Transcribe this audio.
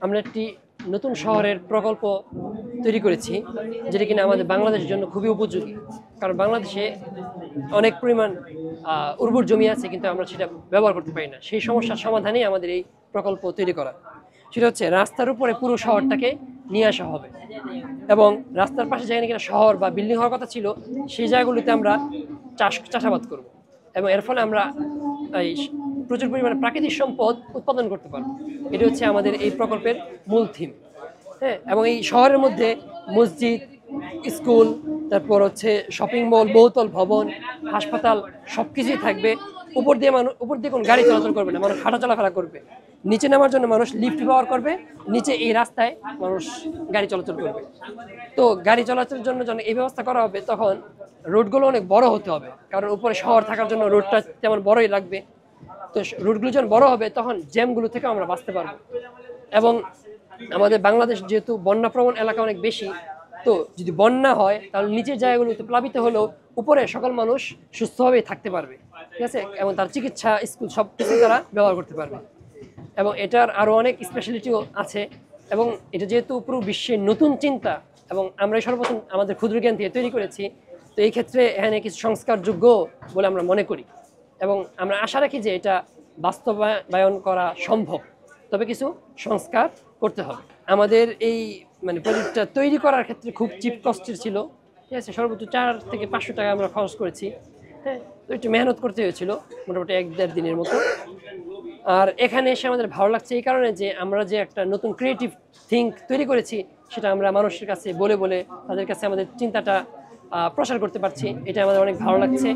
আমরা একটি নতুন শহরের প্রকল্প তৈরি করেছি, যেটা কিনা আমাদের বাংলাদেশের জন্য খুবই উপযোগী। কারণ বাংলাদেশে অনেক পরিমাণ উর্বর জমি আছে, কিন্তু আমরা সেটা ব্যবহার করতে পারি না। সেই সমস্যার সমাধানেই আমাদের এই প্রকল্প তৈরি করা। সেটা হচ্ছে রাস্তার উপরে পুরো শহরটাকে নিয়ে আসা হবে, এবং রাস্তার পাশে যেখানে কিনা শহর বা বিল্ডিং হওয়ার কথা ছিল, সেই জায়গাগুলিতে আমরা চাষাবাদ করব, এবং এর ফলে আমরা এই প্রচুর পরিমাণে প্রাকৃতিক সম্পদ উৎপাদন করতে পারবো। এটি হচ্ছে আমাদের এই প্রকল্পের মূল থিম। হ্যাঁ, এবং এই শহরের মধ্যে মসজিদ, স্কুল, তারপর হচ্ছে শপিং মল, বহুতল ভবন, হাসপাতাল সবকিছুই থাকবে। উপর দিয়ে কোনো গাড়ি চলাচল করবে না, মানুষ হাঁটা চলাফেরা করবে। নিচে নামার জন্য মানুষ লিফট ব্যবহার করবে, নিচে এই রাস্তায় মানুষ গাড়ি চলাচল করবে। তো গাড়ি চলাচলের জন্য যখন এই ব্যবস্থা করা হবে, তখন রোডগুলো অনেক বড় হতে হবে, কারণ উপরে শহর থাকার জন্য রোডটা তেমন বড়ই লাগবে। তো রোডগুলো যখন বড় হবে, তখন জ্যামগুলো থেকে আমরা বাঁচতে পারবো। এবং আমাদের বাংলাদেশ যেহেতু বন্যাপ্রবণ এলাকা অনেক বেশি, তো যদি বন্যা হয় তাহলে নিচের জায়গাগুলোতে প্লাবিত হলেও উপরে সকল মানুষ সুস্থভাবেই থাকতে পারবে, ঠিক আছে, এবং তার চিকিৎসা, স্কুল সব কিছু তারা ব্যবহার করতে পারবে। এবং এটার আরও অনেক স্পেশালিটিও আছে, এবং এটা যেহেতু পুরো বিশ্বের নতুন চিন্তা, এবং আমরাই সর্বপ্রথম আমাদের ক্ষুদ্র জ্ঞান থেকে তৈরি করেছি, তো এই ক্ষেত্রে এখানে কিছু সংস্কারযোগ্য বলে আমরা মনে করি, এবং আমরা আশা রাখি যে এটা বাস্তবায়ন করা সম্ভব, তবে কিছু সংস্কার করতে হবে। আমাদের এই প্রজেক্টটা তৈরি করার ক্ষেত্রে খুব চিপ কস্টের ছিল, ঠিক আছে, সর্বোচ্চ 4 থেকে 500 টাকা আমরা খরচ করেছি। হ্যাঁ, তো একটু মেহনত করতে হয়েছিল, মোটামুটি 1-1.5 দিনের মতো। আর এখানে এসে আমাদের ভালো লাগছে এই কারণে যে আমরা যে একটা নতুন ক্রিয়েটিভ থিঙ্ক তৈরি করেছি, সেটা আমরা মানুষের কাছে বলে বলে তাদের কাছে আমাদের চিন্তাটা প্রসার করতে পারছি। এটা আমাদের অনেক ভালো লাগছে।